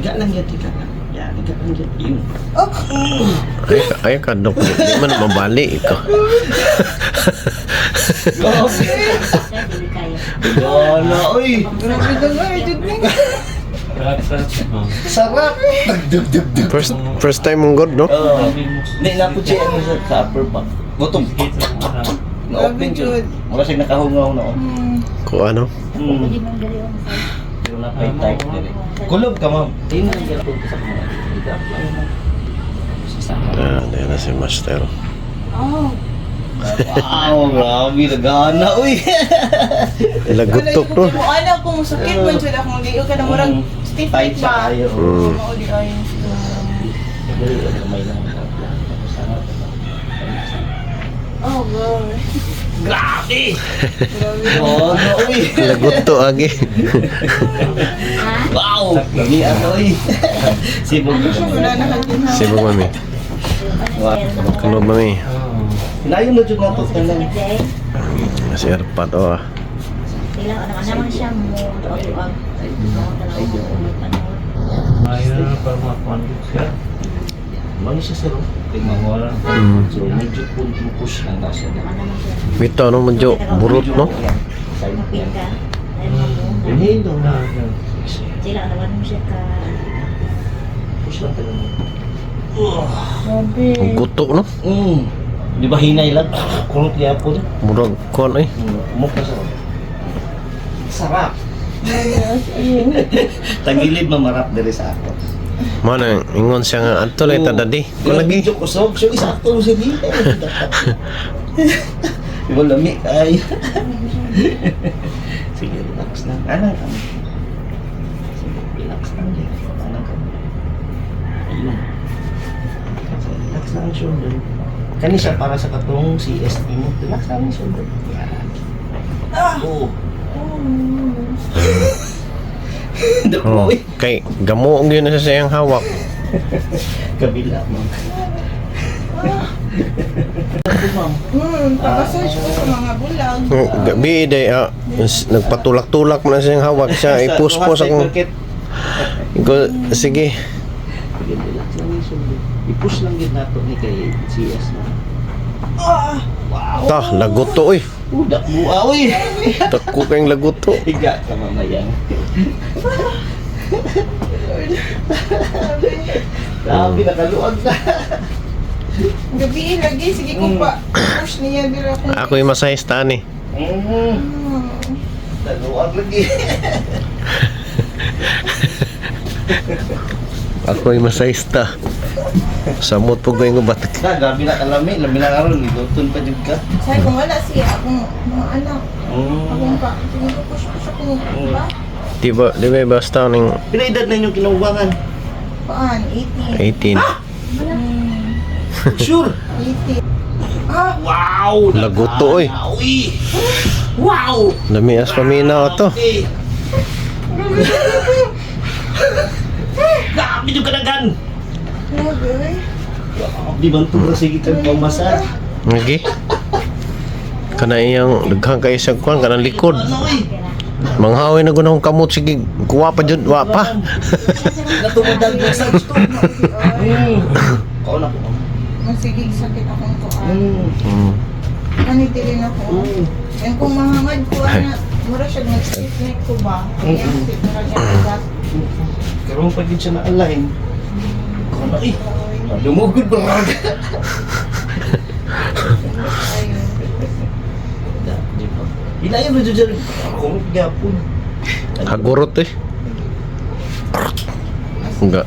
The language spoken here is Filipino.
Iga lang yan, iga lang. Yan, iga lang yan. Yun. Ay ka, Dok. Di man mabali ikaw. Wala, uy. Grabe ka nga, Judning. Sarap. Dug. First time mong god, no? Hindi, napod siya ano sa upper back. Gutom. Na-open siya. Wala siya nakahungaw na. Kung ano? Pero napay-type din eh. Kulob ka, ma'am. Ayun na lang ginapod ko sa mga. Ayan na si Master. Wow, grabe. Nagana, uy. Lagutok, no? Ano kung sakit man siya akong liyo ka na murang stiff Tight ba? siya kayo. Oo, di ay. Kamay lang. Oh, God. Grabe! Grabe. Oh, no, uy. Laguto agi. Wow! Lami ano, uy. Sibog ka Wala na kanina. Sibog mami. Kunob mami. Layo na dyan nato ka lang. Si Erpat, oh. Ilang ano naman siya mo tuwag-tuwag. Mayroon na para makakondik siya. Mano siya sir? Mawala. So, medyo push lang na siya. Ito, ano medyo burot, no? Side yan. Pinka. Ayun mo. Inhale daw na. Sila naman mo siya ka. Push lang talaga. Grabe. Ang guto, no? Di ba hinay lang? Kurot niya po. Murag kon, ay. Umok na sarap. Sarap! Ayun. Tagilid mamarap diri sa ako. Mana, ingon siya nga, ato lang tadadi. Kung lagi. Medyo kusog. So, isakto mo siya dito. Iba lami ay. Sige, relax lang. Anang kami. Sige, relax lang din. Anang kami. Ayun. So, relax lang ang shoulder. Kani siya para sa katong CST mo. Relax lang ang shoulder. Yan. Oo. Oh, kay gamo ang yun na sa siyang hawak. Kabila, ma'am. Pag-search ko sa mga bulag. Gabi day, nagpatulak-tulak mo na siyang hawak siya. Ipuspos akong. Ikaw, sige. Sige, relax lang yung shoulder. I-push lang yun nato ni kay CS na. Wow! Ta, laguto, uy. Udak mo, uy! Tako kayong laguto. Higa ka mamayang. Grabe, nakaluwag na. Gabi lagi, sige ko pa. Push niya dira ko. Ako yung masahista ni. Naluwag lagi. Ako yung masahista. Samot po ko yung batak. Na, grabe na kalami. Lami na karon ni Dutton pa jud ka. Say kung wala siya akong mga anak. Akong pa. Sige ko push akong ba? Di ba basta ning Pila edad na inyong kinubangan? Paan? 18. 18. Sure. 18. Wow! Laguto, oy. Uy! Wow! Lami as paminaw to. Eh. Grabe yung kanagan! Grabe. Di bang tura sige kang pamasa? Lagi. Kana iyang daghang kay isang kuan kanang likod. Ano eh? Manghaway na gunahong kamot sige kuwa pa jud wa pa. Natumudan mo sa gusto. Kau na po. Masigig sakit akong kuan. Kanitilin ako. Yan kung mahangad ko na mura siya nag-stiff neck ko ba? Kaya mura siya nag Karoon pa din siya na-align. Kau na eh. Lumugod ba? Ilayan mo dyan. Ako gapon. Hagurot eh. Enggak.